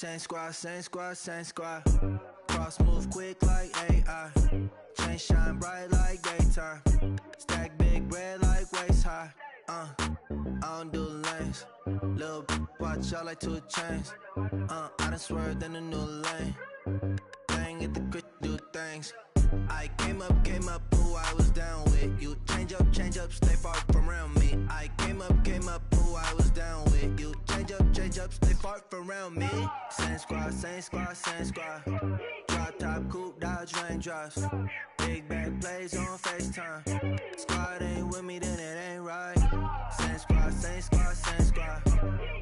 Same squad, same squad, same squad. Cross move quick like AI. Chain shine bright like daytime. Stack big bread like waist high. I don't do lanes. Lil' watch out like 2 chains. I done swerved in a new lane. Bang at the grit, do things. I came up, who I was down with. You change up, stay far from around me. I came up, who I was down with. You change up, stay far from around me. Same squad, same squad, same squad. Drop top, coupe, Dodge raindrops. Big back plays on FaceTime. Squad ain't with me, then it ain't right. Same squad, same squad, same squad.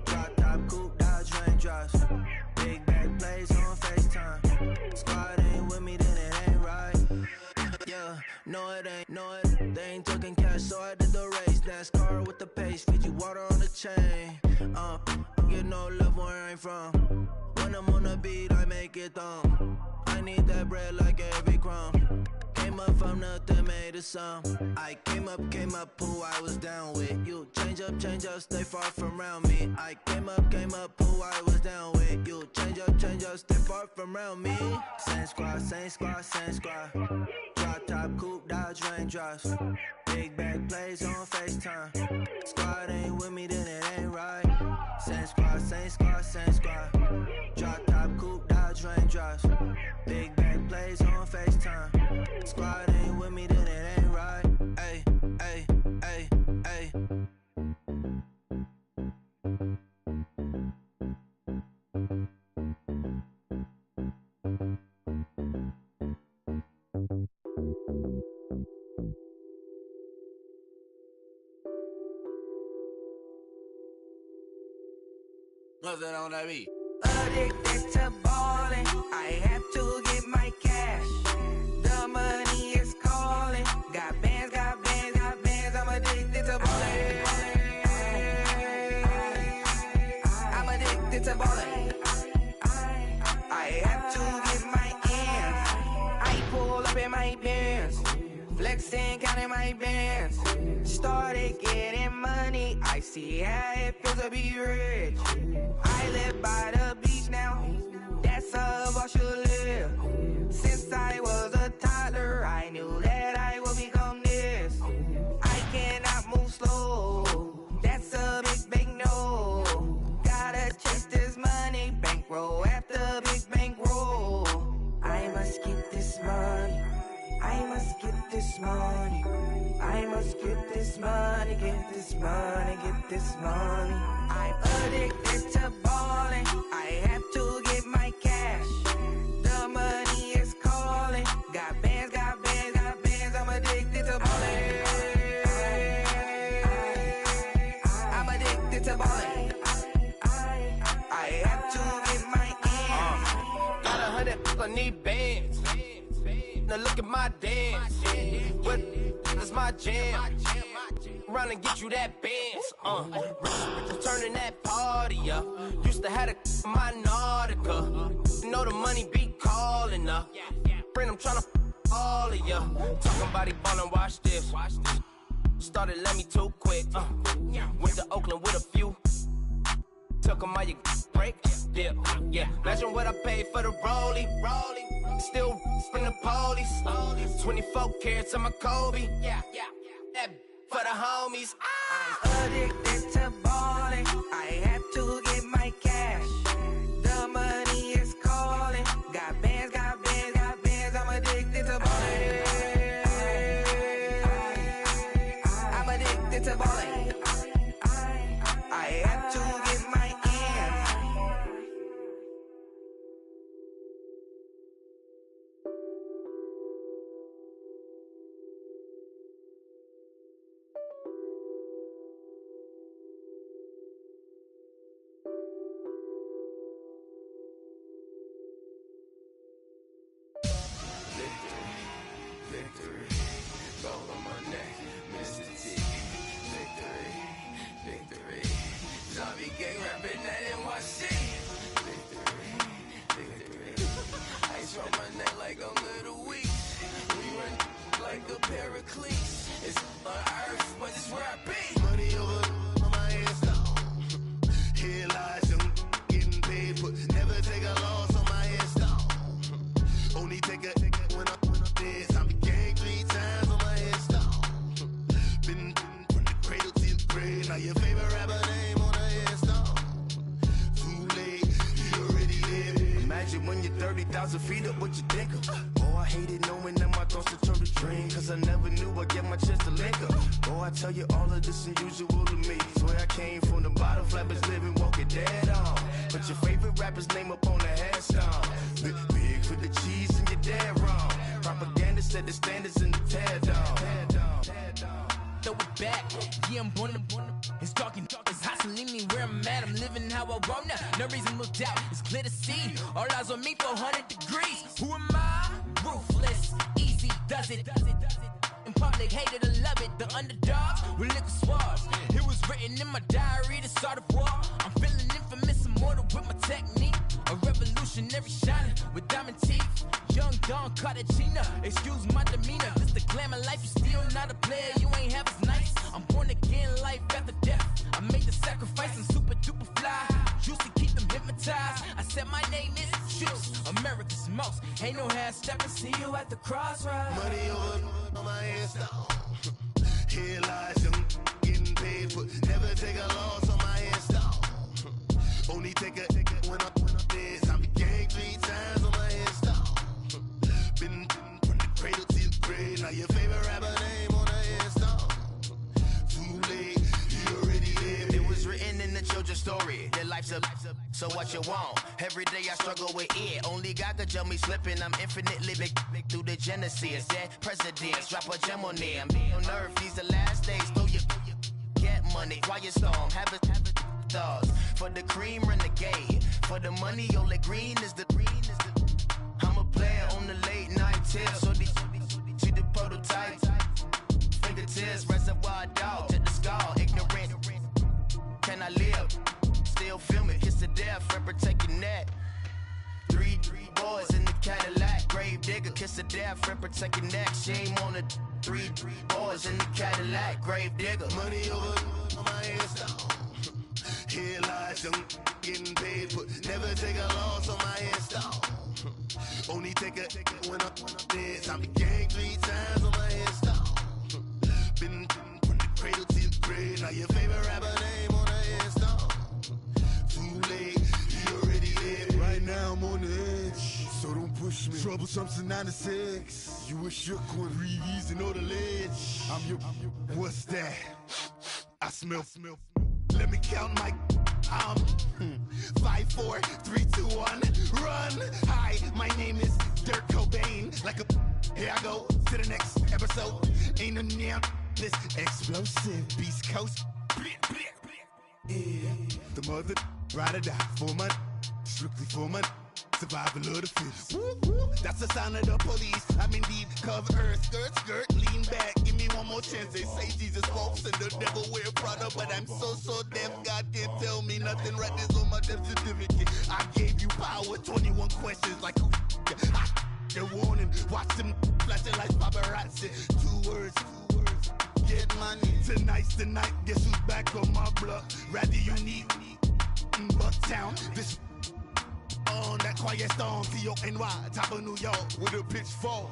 Drop top, coupe, Dodge raindrops. Big back plays on FaceTime. Squad ain't with me, then it ain't right. Yeah, no it ain't, they ain't talking cash, so I did the race. NASCAR with the pace, feed you water on the chain. Get no love where I'm from. When I'm on the beat, I make it thumb. I need that bread like every crumb. Came up from nothing, made a sum. I came up, who I was down with. You change up, stay far from around me. I came up, who I was down with. You change up, stay far from around me. Same squad, same squad, same squad. Drop top, coupe, Dodge raindrops. Big back plays on FaceTime. Squad ain't with me, then it ain't right. Same squad, same squad, same squad. Drop top, coupe, Dodge raindrops. Big back plays on FaceTime. Squad ain't with me, then it ain't right. Ay, ay, ay, ay. What's that on that beat? Addicted to ballin', I have to get my cash. The money is calling. Got bands, I'm addicted to ballin'. I'm addicted to ballin'. I have to get my ends. I pull up in my Benz, flexing, counting my bands. Started getting money, I see how it feels to be rich. I live by the beach now, that's how I should live. Since I was a toddler, I knew that I would become this. I cannot move slow, that's a big no. Gotta chase this money, bankroll after big bankroll. I must get this money, I must get this money. I must get this money, get this money, get this money. I'm addicted to ballin', I have to get my cash. The money is calling. Got bands, I'm addicted to ballin'. I'm addicted to ballin'. I have to get my ends. Got 100, I need bands. Now look at my dance. What is my jam? Run and get you that bands. Turning that party up. Used to have a my Nautica. You know the money be calling up. Friend, I'm tryna all of ya. Talking about it ballin', watch this. Started let me too quick. Went to Oakland with a few. Took 'em all you break. Yeah. Imagine what I paid for the rollie. Still from the police. 24 carats on my Kobe. That for the homies. I'm addicted to ballin', I have to get my cash. The money is calling. Got bands, I'm addicted to ballin'. I'm addicted to ballin'. I have to get my ends. Victory, gold on my neck, Mr. T. Victory, zombie gang rapping that NYC. Victory, ice on my neck like I'm Little Weeks. We run like a Paraclete. It's on earth, but it's where I be. Money over on my head, stop. Here lies them getting paid, but never take Imagine when you're 30,000 feet up, what you think of? Oh, I hated knowing that my thoughts would turn to dream, cause I never knew I'd get my chance to link up. Oh, I tell you all of this unusual to me. Swear I came from the bottom, flappers living, walking dead on. Put your favorite rapper's name up on the headstone. Big for the cheese and you're dead wrong. Propaganda set the standards in the tear down. Throw it back, yeah, I'm born to. It's dark and it's hot, so leave me where I'm at. I'm living how I want now. No reason to doubt, it's clear to see. All eyes on me, 400 degrees. Who am I? Ruthless, easy, does it. In public, hated or love it. The underdogs with liquor swabs. It was written in my diary to start a war. I'm feeling infamous, immortal with my technique. A revolutionary shining with diamond teeth. Young Don Cartagena, excuse my demeanor. This the glamour life, you still not a player, you ain't half as nice. I'm born again, life after death. I made the sacrifice and super duper fly. Juicy, keep them hypnotized. I said my name is Juice, America's most. Ain't no half stepping, see you at the crossroads. Money over on my hands down. Here lies young, getting paid for. Never take a loss on my hands down. Only take a when I'm dead. I be gang 3 times on my hands down. Been from the cradle to the grave. Now your favorite rapper name on the hands down. Too late, you already lived. It was written in the children's story. Their life's a so what you want. Every day I struggle with it. Only God could jump me slipping. I'm infinitely big through the genesis. Dead presidents, drop a gem on them. On earth, these the last days. Throw your get money, quiet storm. Have it thoughts. For the cream, renegade. For the money, Ole Green is the I'm a player on the late night tip. So these see the prototype. Fingertips, reservoir dog to the skull. Ignorant. Can I live? Still film it. Kiss to death, friend, protect your neck. 3 boys in the Cadillac. Grave digger, kiss to death, friend, protect your neck. Shame on the 3 boys in the Cadillac. Grave digger. Money over on my hands down. Here lies young, getting paid for. Never take a loss on my hands down. Only take a when I'm dead. I be gang 3 times on my hands down. Been from the cradle to the grave. Now your favorite rapper name on the hands down. Too late, you already lived. Right now I'm on the edge, so don't push me. Troublesome to 9 to 6. You a shook one, breathe easy, know the ledge. I'm your, what's that? I smell. Let me count my 5, 4, 3, 2, 1, run. Hi, my name is Dirk Cobain. Like a here I go to the next episode. Ain't no damn this explosive Beast Coast. Yeah. The mother ride or die for my strictly for my survival of the fittest. That's the sign of the police. I'm indeed cover earth, skirt, lean back. Give me one more chance. They say Jesus walks and the devil wear Prada, but I'm so deaf. God can't tell me nothing. Right this on my death certificate. I gave you power. 21 questions like who? The warning. Watch them flashing like paparazzi. 2 words. Get money. Tonight's the night. Guess who's back on my block? Rather unique. Bucktown. This. On that quiet storm, C-O-N-Y, top of New York, with a pitchfork.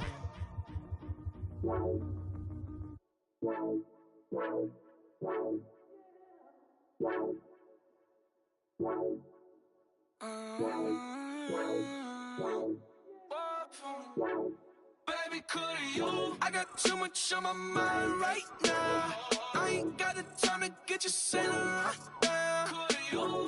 Baby, could you? I got too much on my mind right now. I ain't got the time to get you sailing right now.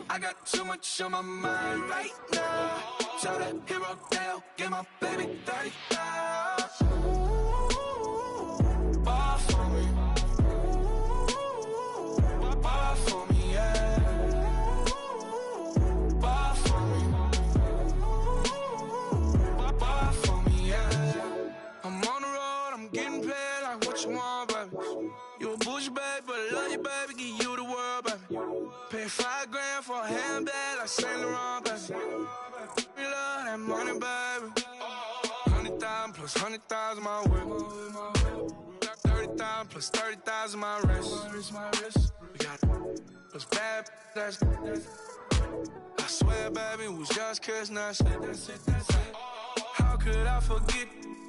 I got too much on my mind right now. Tell that hero down, get my baby 30,000. Bar for me. Bar for me, yeah. Bar for me. Bar for me, yeah. I'm on the road, I'm getting paid like what you want, baby. You a bougie, baby, but I love you, baby. Give you the world, baby. Pay $5 grand for a handbag like Saint Laurent, baby. We love that money, baby. 100,000 plus 100,000 my whip. 30,000 plus 30,000 my wrist. We got those bad, that's I swear, baby, it was just kissing us. How could I forget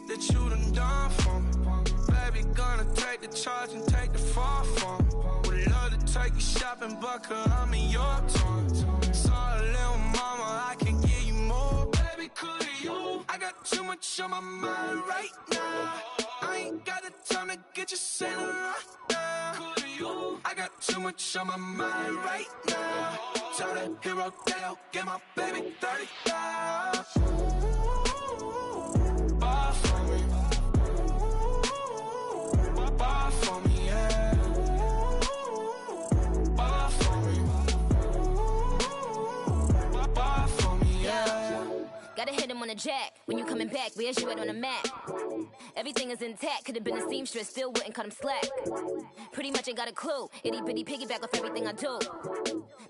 that you done for me? Baby, gonna take the charge and take the fall from me. Would love to take you shopping, but I'm in your town. Saw a little mama, I can give you more. Baby, too much on my mind right now. I ain't got the time to get you sailing right now. I got too much on my mind right now. Tell the hero that I'll get my baby 30,000. Buy for me. Buy for me, yeah. Buy for me. Buy for me, yeah. Gotta hit him on the jack. When you coming back, where's you at on the map? Everything is intact. Could've been a seamstress, still wouldn't cut him slack. Pretty much ain't got a clue. Itty bitty piggyback off everything I do.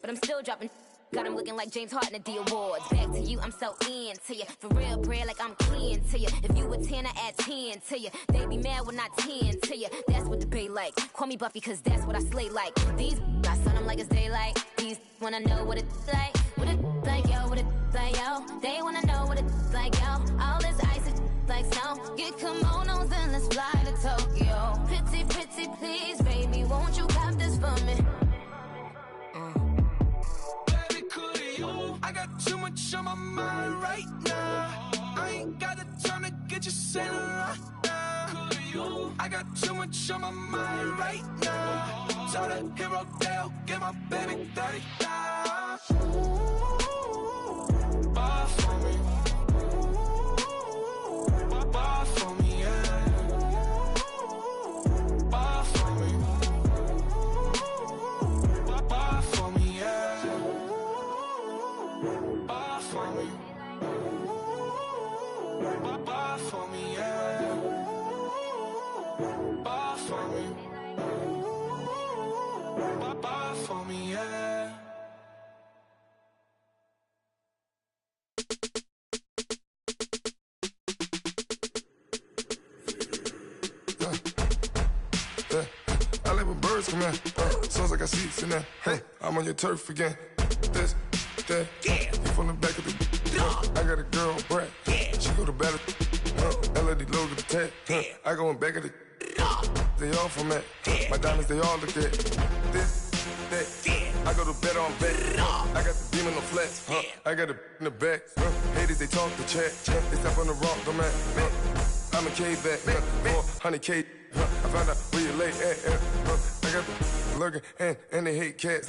But I'm still dropping. Got him looking like James Harden at the awards. Back to you, I'm so into you. For real, bread, like I'm keen to you. If you a 10, I add 10 to you. They be mad when I 10 to you. That's what the bay like. Call me Buffy, cause that's what I slay like. These I sun them like it's daylight. These wanna know what it's like. What it like, yo, what it like, yo. They wanna know what it's like, yo. All this ice is like snow. Get kimonos and let's fly to Tokyo. Pretty, pretty, please, baby, won't you cop this for me? Baby, could you? I got too much on my mind right now. I ain't got the time to get you sailing right now. Could you? I got too much on my mind right now. Tell the hero that I'll get my baby 30,000. Buy for me. Buy for me, yeah. Buy for me. Buy for me, yeah. Buy for me. Buy for me, yeah. Buy for me. Buy for me, yeah. I like when birds come in. Sounds like I seats in there. I'm on your turf again. This, that, you from the back of the. I got a girl, Brad. She go to battle. LED logo the tag. I go in back of the. They all from that. My diamonds, they all look at. This, that. I go to bed on bed. I got the demon on flats. I got it in the back. Haters, they talk the chat. They step on the rock, the man. I'm a K-back. 400K. I found out where you lay at. I got the lurking and they hate cats.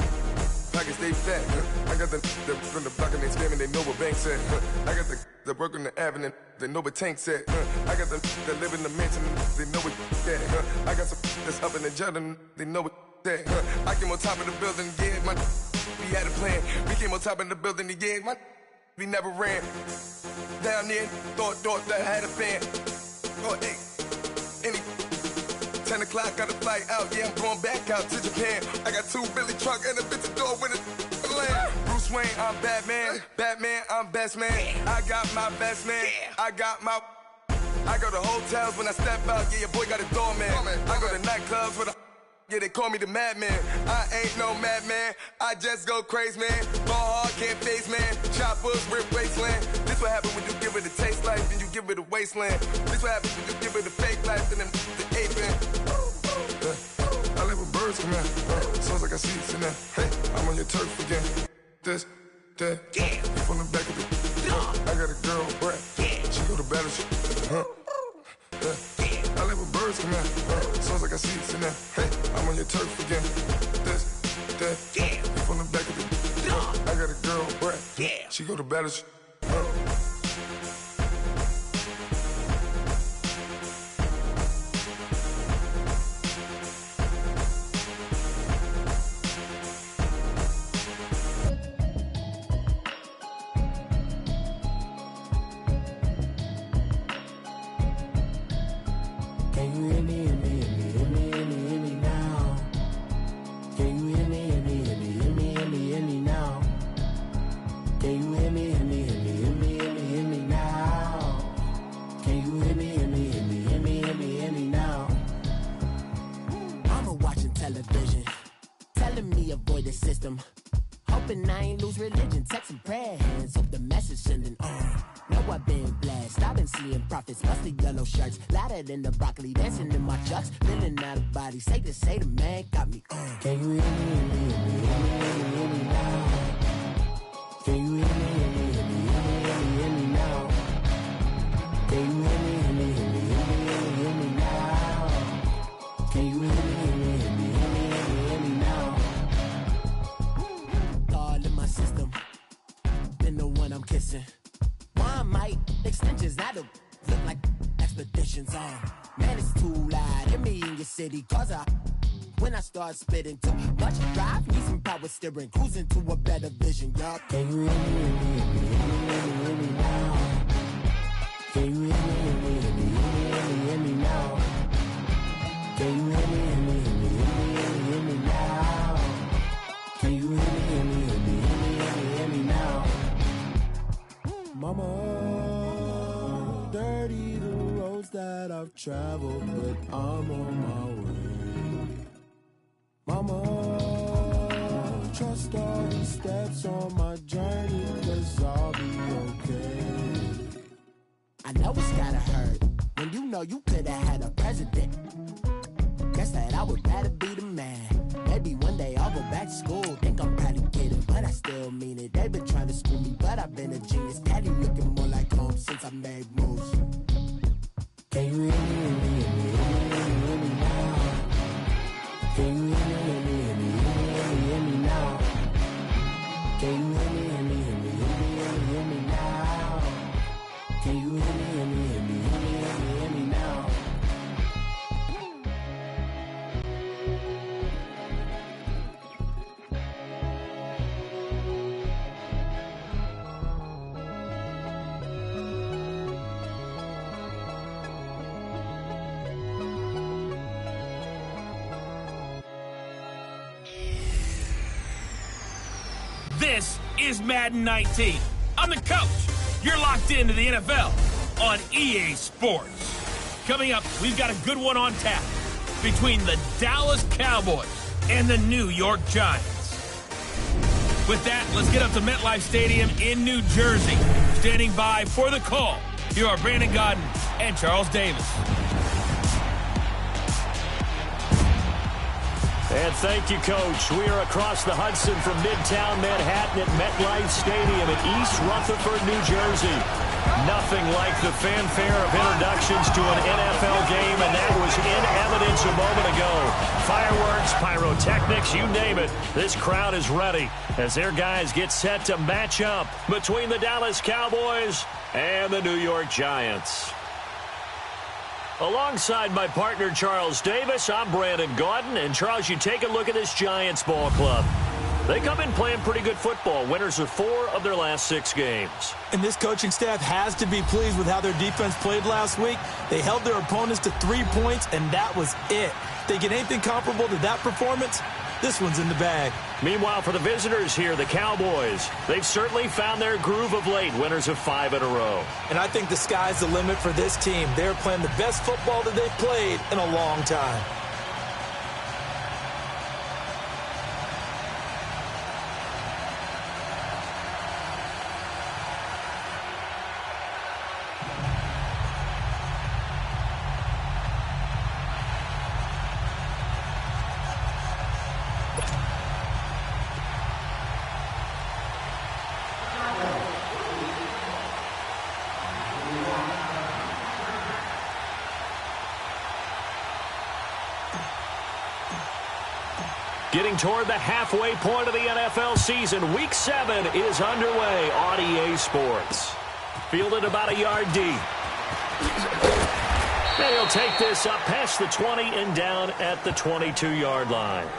Pockets stay fat. I got the from the block and they screaming, they know what banks at. I got the work on the avenue, they know what tanks at. I got the that live in the mansion, they know what that. I got some that's up in the jungle, they know what that. I came on top of the building, yeah, my we had a plan. We came on top of the building, yeah, my we never ran. Down there, thought that I had a fan. Oh, hey, any 10 o'clock, got a flight out, yeah, I'm going back out to Japan. I got 2 Billy truck and a bitch door with a land. Bruce Wayne, I'm Batman. Batman, I'm best man. I got my best man. I got my. I go to hotels when I step out, yeah, your boy got a doorman. I go to nightclubs with a. Yeah, they call me the madman. I ain't no madman. I just go crazy, man. Ball hard, can't face, man. Choppers, rip wasteland. This what happens when you give it a taste life and you give it a wasteland. This what happens when you give it a fake life and then the aping. I like when birds come in. Sounds like I seats in there. I'm on your turf again. This, that, you from the back of the. I got a girl, Brad. She go to battle. I like when birds come in. Sounds like I seats in there. I'm on your turf again. This, that, you from the back of the. I got a girl, Brad. She go to battle. In the broccoli, dancing in my chucks, feeling out of body. Say the man got me. Can you hear me, hear me, hear me, hear me, hear me now? Can you hear me, hear me, hear me, hear me, hear me now? cruising. One might extensions, I don't look like expeditions on. Man, it's too loud in me in your city, cause when I start spitting too much drive, need some power steering, cruising to a better vision, y'all. Can you hear me, hear me now? Can you hear me now? Can you hear me now? Can you hear me now? Mama, dirty the roads that I've traveled, but I'm on my way. Mama, trust all the steps on my journey, 'cause I'll be okay. I know it's gotta hurt when you know you could've had a president. Guess that I would rather be the man. Maybe one day I'll go back to school. Think I'm probably kidding, but I still mean it. They've been trying to school me, but I've been a genius. Daddy looking more like home since I made moves. Can you hear me now? Can you hear me now? Can you hear me now? Can you hear me now? This is Madden 19. I'm the coach. You're locked into the NFL on EA Sports. Coming up, we've got a good one on tap between the Dallas Cowboys and the New York Giants. With that, let's get up to MetLife Stadium in New Jersey. Standing by for the call, here are Brandon Godden and Charles Davis. And thank you, Coach. We are across the Hudson from Midtown Manhattan at MetLife Stadium in East Rutherford, New Jersey. Nothing like the fanfare of introductions to an NFL game, and that was in evidence a moment ago. Fireworks, pyrotechnics, you name it. This crowd is ready as their guys get set to match up between the Dallas Cowboys and the New York Giants. Alongside my partner, Charles Davis, I'm Brandon Gaudin. And, Charles, you take a look at this Giants ball club. They come in playing pretty good football. Winners of 4 of their last 6 games. And this coaching staff has to be pleased with how their defense played last week. They held their opponents to 3 points, and that was it. They get anything comparable to that performance, this one's in the bag. Meanwhile, for the visitors here, the Cowboys, they've certainly found their groove of late, winners of 5 in a row. And I think the sky's the limit for this team. They're playing the best football that they've played in a long time. Getting toward the halfway point of the NFL season, Week 7 is underway on EA Sports. Fielded about a yard deep. And he'll take this up past the 20 and down at the 22-yard line.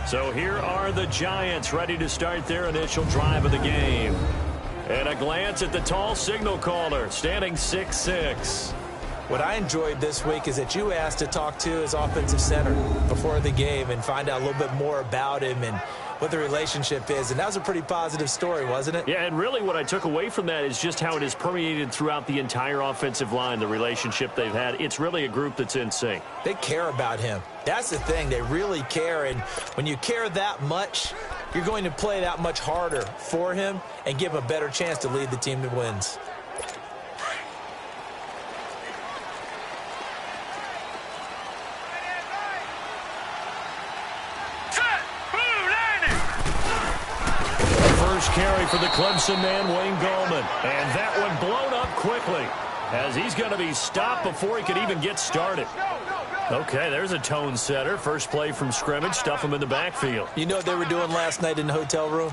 So here are the Giants ready to start their initial drive of the game. And a glance at the tall signal caller, standing 6'6". What I enjoyed this week is that you asked to talk to his offensive center before the game and find out a little bit more about him and what the relationship is. And that was a pretty positive story, wasn't it? Yeah, and really what I took away from that is just how it has permeated throughout the entire offensive line, the relationship they've had. It's really a group that's in sync. They care about him. That's the thing. They really care. And when you care that much, you're going to play that much harder for him and give him a better chance to lead the team that wins. Carry for the Clemson man, Wayne Gallman. And that one blown up quickly as he's going to be stopped before he could even get started. Okay, there's a tone setter. First play from scrimmage, stuff them in the backfield. You know what they were doing last night in the hotel room?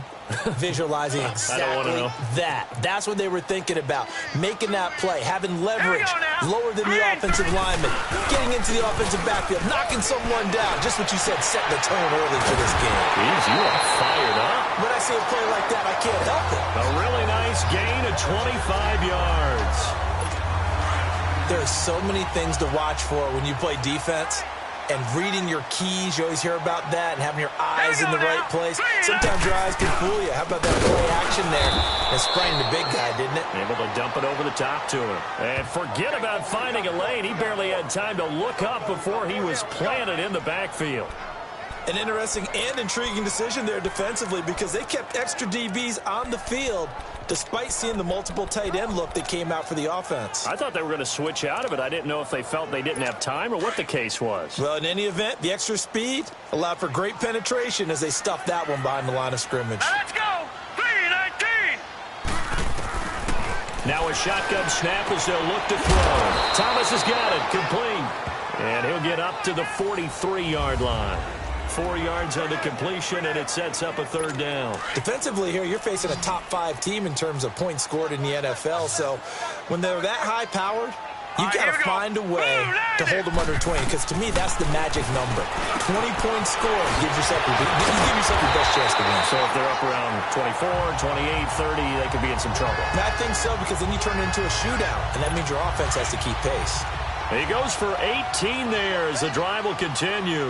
Visualizing exactly that. That's what they were thinking about. Making that play, having leverage lower than the offensive lineman, getting into the offensive backfield, knocking someone down. Just what you said, setting the tone early for this game. Jeez, you are fired up. When I see a play like that, I can't help it. A really nice gain of 25 yards. There are so many things to watch for when you play defense. And reading your keys, you always hear about that, and having your eyes in the right place. Sometimes your eyes can fool you. How about that play action there? It sprang the big guy, didn't it? Able to dump it over the top to him. And forget about finding a lane. He barely had time to look up before he was planted in the backfield. An interesting and intriguing decision there defensively because they kept extra DBs on the field despite seeing the multiple tight end look that came out for the offense. I thought they were going to switch out of it. I didn't know if they felt they didn't have time or what the case was. Well, in any event, the extra speed allowed for great penetration as they stuffed that one behind the line of scrimmage. Now let's go! 3-19! Now a shotgun snap as they'll look to throw. Thomas has got it, complete. And he'll get up to the 43-yard line. 4 yards on the completion, and it sets up a third down. Defensively here, you're facing a top-5 team in terms of points scored in the NFL, so when they're that high-powered, you've got to find a way to hold them under 20, because to me, that's the magic number. 20 points scored gives yourself your best chance to win. So if they're up around 24, 28, 30, they could be in some trouble. And I think so, because then you turn it into a shootout, and that means your offense has to keep pace. He goes for 18 there as the drive will continue.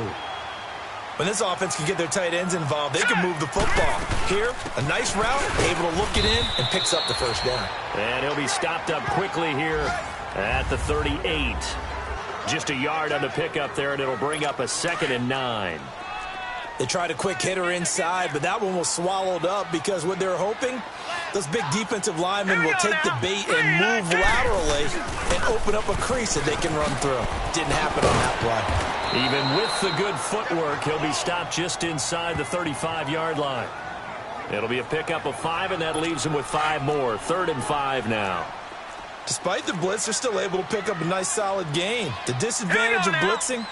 When this offense can get their tight ends involved, they can move the football. Here, a nice route, able to look it in, and picks up the first down. And he'll be stopped up quickly here at the 38. Just a yard on the pickup there, and it'll bring up a 2nd and 9. They tried a quick hitter inside, but that one was swallowed up because what they're hoping, those big defensive linemen will take the bait and move laterally and open up a crease that they can run through. Didn't happen on that play. Even with the good footwork, he'll be stopped just inside the 35-yard line. It'll be a pickup of 5, and that leaves him with 5 more. 3rd and 5 now. Despite the blitz, they're still able to pick up a nice, solid gain. The disadvantage of blitzing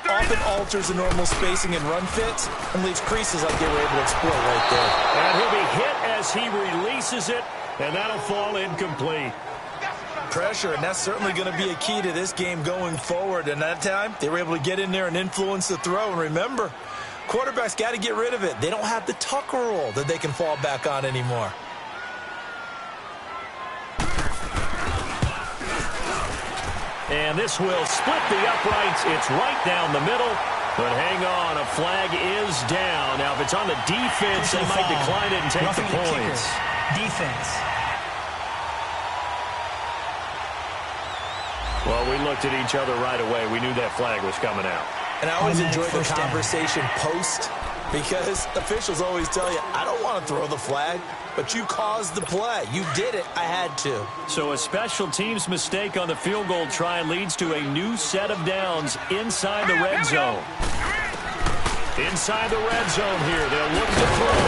often alters the normal spacing and run fits and leaves creases like they were able to exploit right there. And he'll be hit as he releases it, and that'll fall incomplete. Pressure, and that's certainly going to be a key to this game going forward. And that time, they were able to get in there and influence the throw. And remember, quarterbacks got to get rid of it. They don't have the tucker roll that they can fall back on anymore. And this will split the uprights. It's right down the middle. But hang on, a flag is down. Now, if it's on the defense, they might decline it and take the points. Defense. Well, we looked at each other right away. We knew that flag was coming out. And I always enjoy the conversation post because officials always tell you, I don't want to throw the flag, but you caused the play. You did it. I had to. So a special teams mistake on the field goal try leads to a new set of downs inside the red zone. Inside the red zone here. They'll look to throw.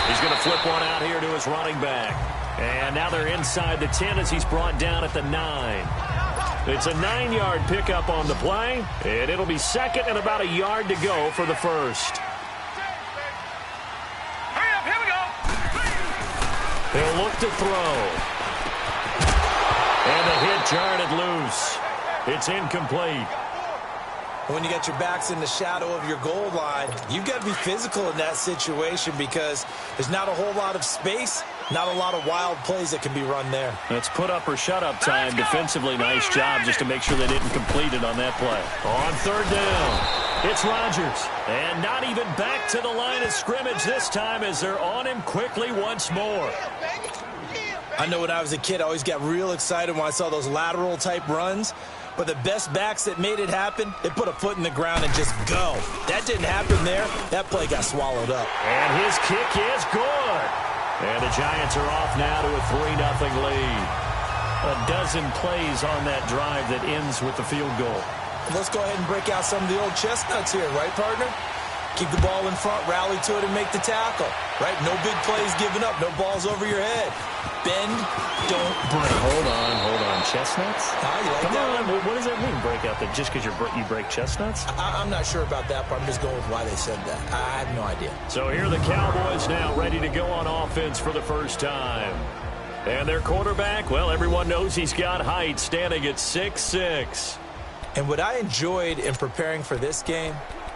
He's going to flip one out here to his running back. And now they're inside the 10 as he's brought down at the 9. It's a 9-yard pickup on the play, and it'll be 2nd and about a yard to go for the first. Hurry up, here we go. They'll look to throw. And the hit jarred it loose. It's incomplete. When you got your backs in the shadow of your goal line, you've got to be physical in that situation because there's not a whole lot of space, not a lot of wild plays that can be run there. That's put up or shut up time. Defensively, nice job just to make sure they didn't complete it on that play. On 3rd down, it's Rodgers. And not even back to the line of scrimmage this time as they're on him quickly once more. I know when I was a kid, I always got real excited when I saw those lateral type runs. But the best backs that made it happen, they put a foot in the ground and just go. That didn't happen there. That play got swallowed up. And his kick is good. And the Giants are off now to a 3-0 lead. A dozen plays on that drive that ends with the field goal. Let's go ahead and break out some of the old chestnuts here, right, partner? Keep the ball in front, rally to it, and make the tackle, right? No big plays given up, no balls over your head. Bend, don't break. Hold on. Chestnuts? You like Come that on, one? what does that mean, break out there? Just because you break chestnuts? I'm not sure about that, but I'm just going with why they said that. I have no idea. So here are the Cowboys now ready to go on offense for the first time. And their quarterback, well, everyone knows he's got height, standing at 6'6". And what I enjoyed in preparing for this game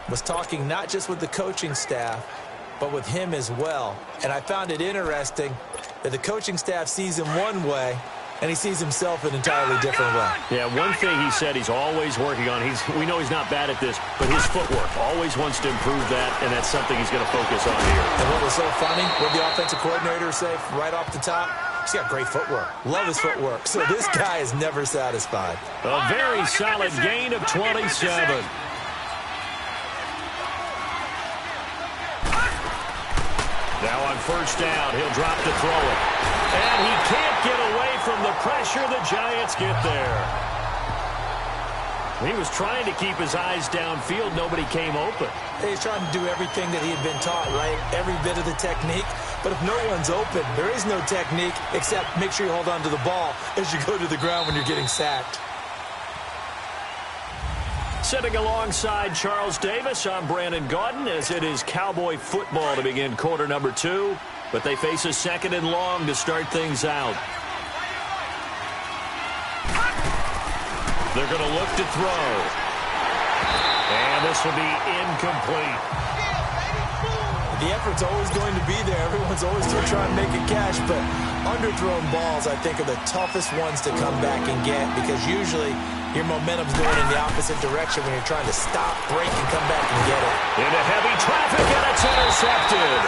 was talking not just with the coaching staff, but with him as well. And I found it interesting that the coaching staff sees him one way, and he sees himself an entirely different way. Yeah, one thing he said he's always working on, we know he's not bad at this, but his footwork, always wants to improve that, and that's something he's going to focus on here. And what was so funny, what the offensive coordinator say right off the top, he's got great footwork. Love his footwork. So this guy is never satisfied. A very solid gain of 27. Now on first down, he'll drop to throw it. And he can't get away from the pressure. The Giants get there. He was trying to keep his eyes downfield. Nobody came open. He's trying to do everything that he had been taught, right? Every bit of the technique. But if no one's open, there is no technique except make sure you hold on to the ball as you go to the ground when you're getting sacked. Sitting alongside Charles Davis, I'm Brandon Gaudin, as it is Cowboy football to begin quarter number 2. But they face a second and long to start things out. They're going to look to throw. And this will be incomplete. The effort's always going to be there. Everyone's always going to try and make a catch, but underthrown balls, I think, are the toughest ones to come back and get because usually your momentum's going in the opposite direction when you're trying to stop, break, and come back and get it. Into heavy traffic, and it's intercepted.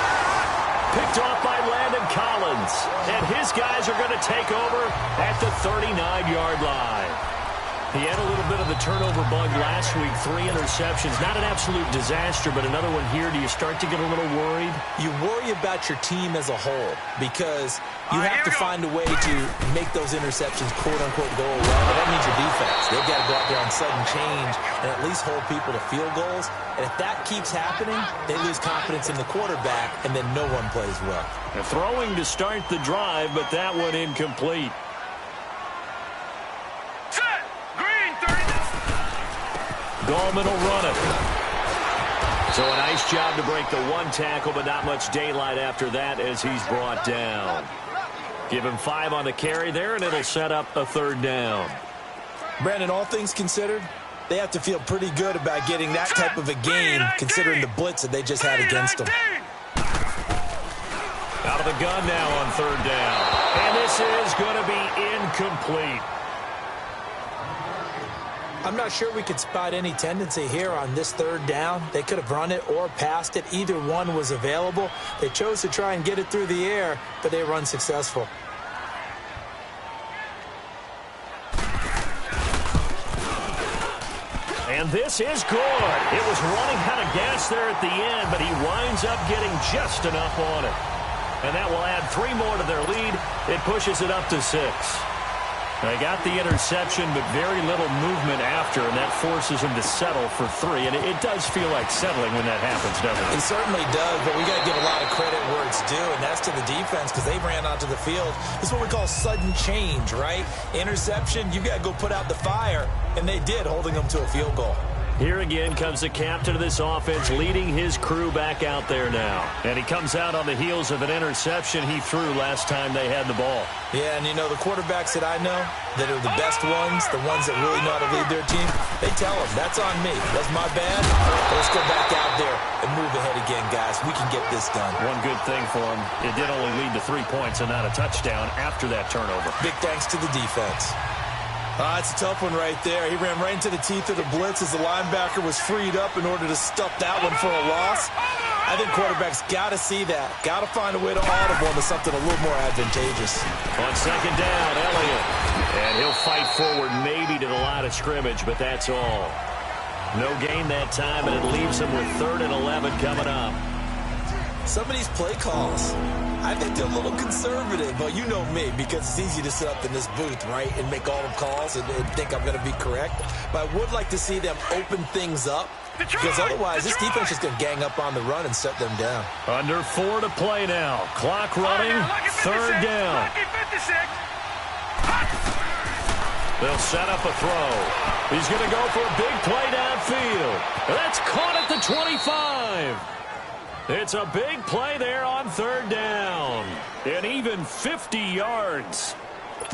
Picked off by Landon Collins. And his guys are going to take over at the 39-yard line. He had a little bit of the turnover bug last week, 3 interceptions. Not an absolute disaster, but another one here. Do you start to get a little worried? You worry about your team as a whole because you have to find a way to make those interceptions, quote-unquote, go away. But that means your defense. They've got to go out there on sudden change and at least hold people to field goals. And if that keeps happening, they lose confidence in the quarterback, and then no one plays well. They're throwing to start the drive, but that one incomplete. Gallman will run it. So a nice job to break the one tackle, but not much daylight after that as he's brought down. Give him 5 on the carry there, and it'll set up a third down. Brandon, all things considered, they have to feel pretty good about getting that type of a game, considering the blitz that they just had against them. Out of the gun now on third down. And this is going to be incomplete. I'm not sure we could spot any tendency here on this third down. They could have run it or passed it. Either one was available. They chose to try and get it through the air, but they were unsuccessful. And this is good. It was running out of gas there at the end, but he winds up getting just enough on it. And that will add 3 more to their lead. It pushes it up to 6. They got the interception, but very little movement after, and that forces him to settle for 3. And it does feel like settling when that happens, doesn't it? It certainly does, but we got to give a lot of credit where it's due, and that's to the defense because they ran onto the field. This is what we call sudden change, right? Interception, you got to go put out the fire, and they did, holding them to a field goal. Here again comes the captain of this offense, leading his crew back out there now. And he comes out on the heels of an interception he threw last time they had the ball. Yeah, and you know, the quarterbacks that I know that are the best ones, the ones that really know how to lead their team, they tell them, that's on me. That's my bad. Let's go back out there and move ahead again, guys. We can get this done. One good thing for him, it did only lead to 3 points and not a touchdown after that turnover. Big thanks to the defense. It's a tough one right there. He ran right into the teeth of the blitz as the linebacker was freed up in order to stuff that one for a loss. I think quarterbacks got to see that. Got to find a way to audible into something a little more advantageous. On second down, Elliott. And he'll fight forward maybe to the line of scrimmage, but that's all. No gain that time, and it leaves him with 3rd and 11 coming up. Some of these play calls, I think they're a little conservative. Well, you know me, because it's easy to sit up in this booth, right, and make all the calls and think I'm going to be correct. But I would like to see them open things up Because otherwise, this defense is going to gang up on the run and set them down. Under 4 to play now. Clock running. Third down. They'll set up a throw. He's going to go for a big play downfield. That's caught at the 25. It's a big play there on third down. And even 50 yards.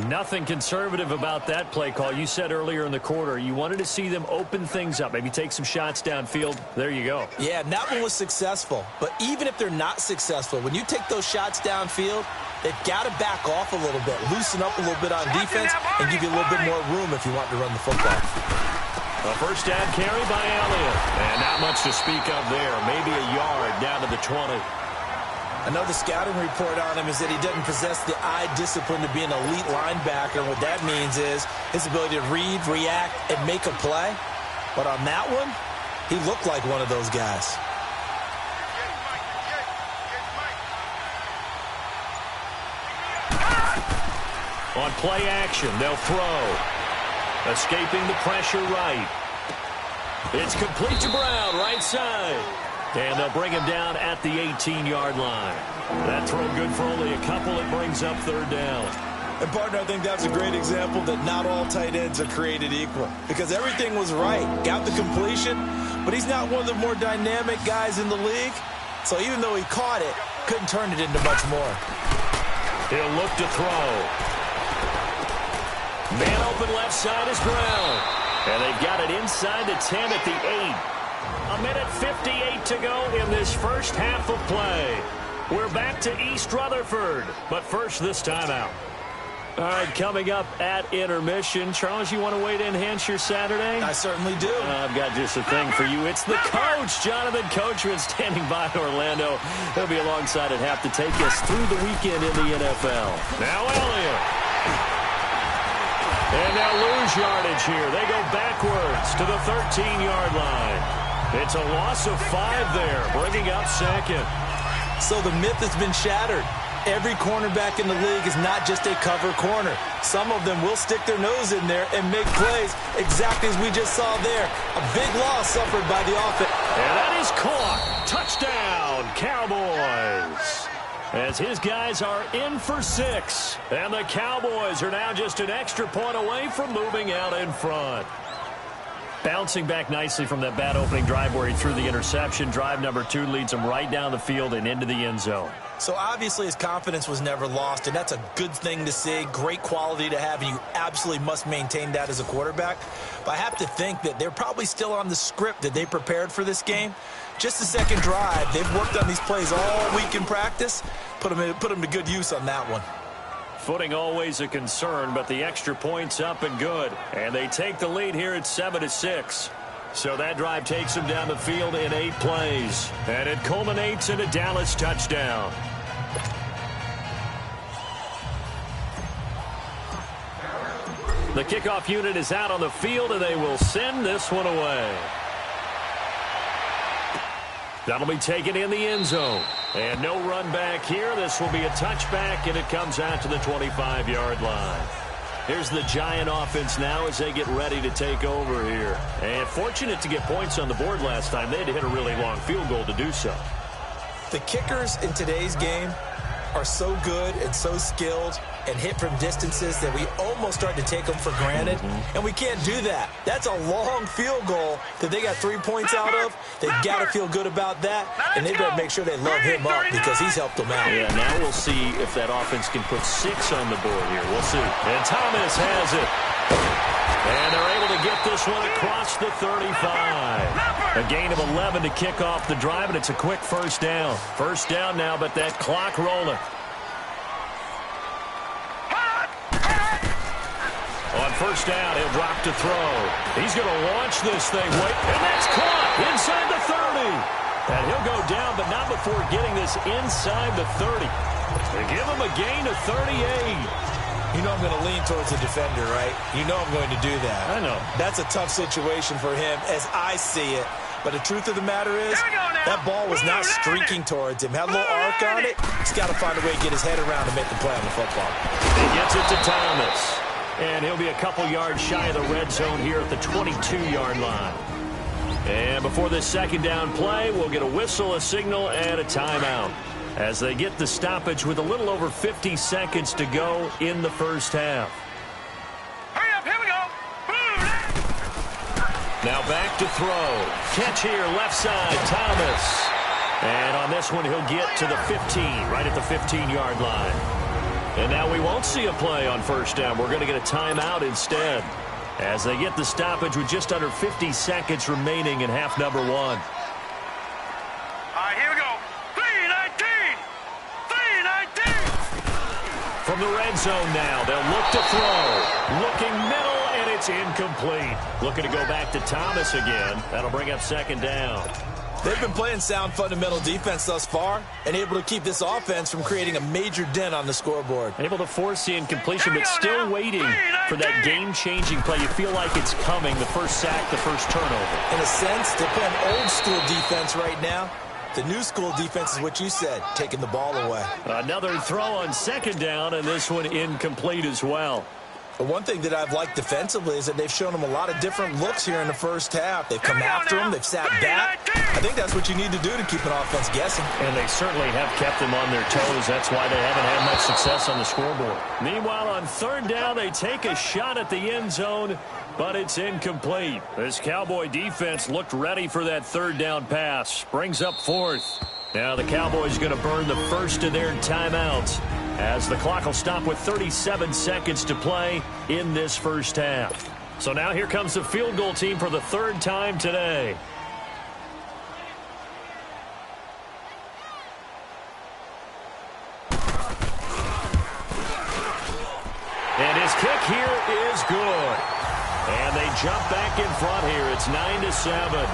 Nothing conservative about that play call. You said earlier in the quarter you wanted to see them open things up, maybe take some shots downfield. There you go. Yeah, and that one was successful. But even if they're not successful, when you take those shots downfield, they've got to back off a little bit, loosen up a little bit on defense, and give you a little bit more room if you want to run the football. A first down carry by Elliott. And not much to speak of there. Maybe a yard down to the 20. I know the scouting report on him is that he doesn't possess the eye discipline to be an elite linebacker. What that means is his ability to read, react, and make a play. But on that one, he looked like one of those guys. On play action, they'll throw. Escaping the pressure right. It's complete to Brown, right side. And they'll bring him down at the 18-yard line. That throw good for only a couple. It brings up third down. And, partner, I think that's a great example that not all tight ends are created equal. Because everything was right. Got the completion, but he's not one of the more dynamic guys in the league. So even though he caught it, couldn't turn it into much more. He'll look to throw. Man open left side is Brown. And they've got it inside the 10 at the 8. A minute 58 to go in this first half of play. We're back to East Rutherford, but first this timeout. All right, coming up at intermission. Charles, you want to wait to enhance your Saturday? I certainly do. I've got just a thing for you. It's the coach, Jonathan Coachman, standing by Orlando. He'll be alongside at half to take us through the weekend in the NFL. Now Elliott. And they'll lose yardage here. They go backwards to the 13-yard line. It's a loss of 5 there, bringing up second. So the myth has been shattered. Every cornerback in the league is not just a cover corner. Some of them will stick their nose in there and make plays exactly as we just saw there. A big loss suffered by the offense. And that is caught. Touchdown, Cowboys. As his guys are in for 6. And the Cowboys are now just an extra point away from moving out in front. Bouncing back nicely from that bad opening drive where he threw the interception. Drive number 2 leads him right down the field and into the end zone. So obviously his confidence was never lost, and that's a good thing to see. Great quality to have, and you absolutely must maintain that as a quarterback. But I have to think that they're probably still on the script that they prepared for this game. Just the second drive, they've worked on these plays all week in practice. Put them to good use on that one. Footing always a concern, but the extra point's up and good. And they take the lead here at 7-6. So that drive takes them down the field in 8 plays. And it culminates in a Dallas touchdown. The kickoff unit is out on the field, and they will send this one away. That'll be taken in the end zone. And no run back here. This will be a touchback, and it comes out to the 25-yard line. Here's the Giant offense now as they get ready to take over here. And fortunate to get points on the board last time. They had to hit a really long field goal to do so. The kickers in today's game are so good and so skilled and hit from distances that we almost start to take them for granted. And we can't do that. That's a long field goal that they got 3 points out of. They've got to feel good about that, and they better make sure they love him up because he's helped them out. Yeah, now we'll see if that offense can put 6 on the board here. We'll see. And Thomas has it. And they're able to get this one across the 35. A gain of 11 to kick off the drive, and it's a quick first down. First down now, but that clock rolling. On first down, he'll drop to throw. He's going to launch this thing. Wait, and that's caught inside the 30. And he'll go down, but not before getting this inside the 30. They give him a gain of 38. You know I'm going to lean towards the defender, right? You know I'm going to do that. I know. That's a tough situation for him as I see it. But the truth of the matter is, that ball was not streaking towards him. Had a little arc on it. He's got to find a way to get his head around and make the play on the football. He gets it to Thomas. And he'll be a couple yards shy of the red zone here at the 22-yard line. And before this second down play, we'll get a whistle, a signal, and a timeout as they get the stoppage with a little over 50 seconds to go in the first half. Hurry up, here we go. Now back to throw. Catch here, left side, Thomas. And on this one, he'll get to the 15, right at the 15-yard line. And now we won't see a play on first down. We're going to get a timeout instead as they get the stoppage with just under 50 seconds remaining in half number 1. All right, here we go. 3-19. 3-19. From the red zone now, they'll look to throw. Looking middle, and it's incomplete. Looking to go back to Thomas again. That'll bring up second down. They've been playing sound fundamental defense thus far and able to keep this offense from creating a major dent on the scoreboard. Able to force the incompletion, but still waiting for that game-changing play. You feel like it's coming, the first sack, the first turnover. In a sense, they're playing old-school defense right now. The new school defense is what you said, taking the ball away. Another throw on second down, and this one incomplete as well. But one thing that I've liked defensively is that they've shown them a lot of different looks here in the first half. They've come after them. They've sat back. I think that's what you need to do to keep an offense guessing. And they certainly have kept them on their toes. That's why they haven't had much success on the scoreboard. Meanwhile, on third down, they take a shot at the end zone, but it's incomplete. This Cowboy defense looked ready for that third down pass. Brings up fourth. Now the Cowboys going to burn the first of their timeouts, as the clock will stop with 37 seconds to play in this first half. So now here comes the field goal team for the third time today. And his kick here is good. And they jump back in front here. It's 9-7.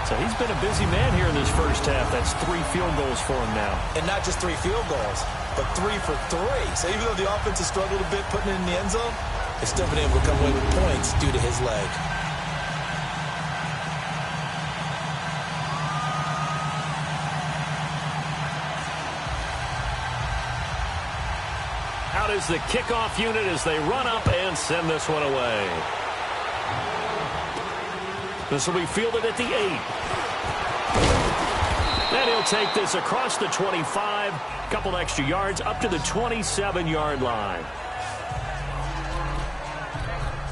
So he's been a busy man here in this first half. That's 3 field goals for him now. And not just 3 field goals, but 3 for 3. So even though the offense has struggled a bit putting it in the end zone, they've still been able to come away with points due to his leg. Out is the kickoff unit as they run up and send this one away. This will be fielded at the 8. And he'll take this across the 25, a couple extra yards up to the 27-yard line.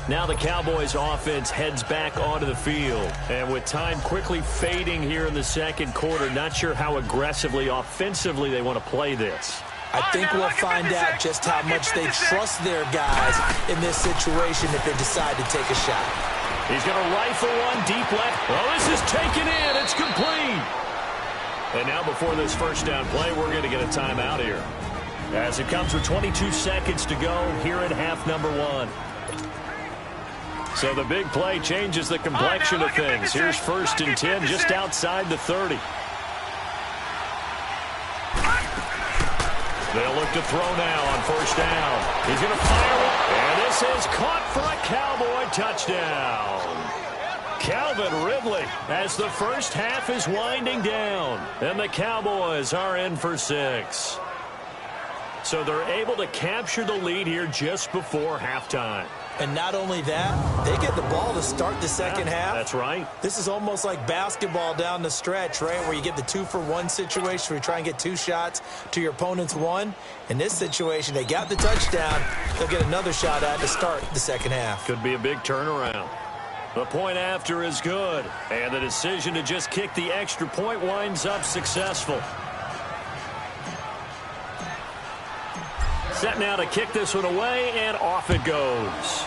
Now the Cowboys offense heads back onto the field. And with time quickly fading here in the second quarter, not sure how aggressively, offensively they want to play this. I think we'll find out just how much they trust their guys in this situation if they decide to take a shot. He's going to rifle one deep left. Oh, this is taken in. It's complete. And now before this first down play, we're going to get a timeout here, as it comes with 22 seconds to go here at half number 1. So the big play changes the complexion of things. Here's 1st and 10 just outside the 30. They'll look to throw now on first down. He's going to fire it, and this is caught for a Cowboy touchdown. Calvin Ridley, as the first half is winding down, and the Cowboys are in for 6. So they're able to capture the lead here just before halftime. And not only that, they get the ball to start the second half. That's right. This is almost like basketball down the stretch, right, where you get the 2-for-1 situation where you try and get 2 shots to your opponent's 1. In this situation, they got the touchdown. They'll get another shot at to start the second half. Could be a big turnaround. The point after is good, and the decision to just kick the extra point winds up successful. Set now to kick this one away, and off it goes.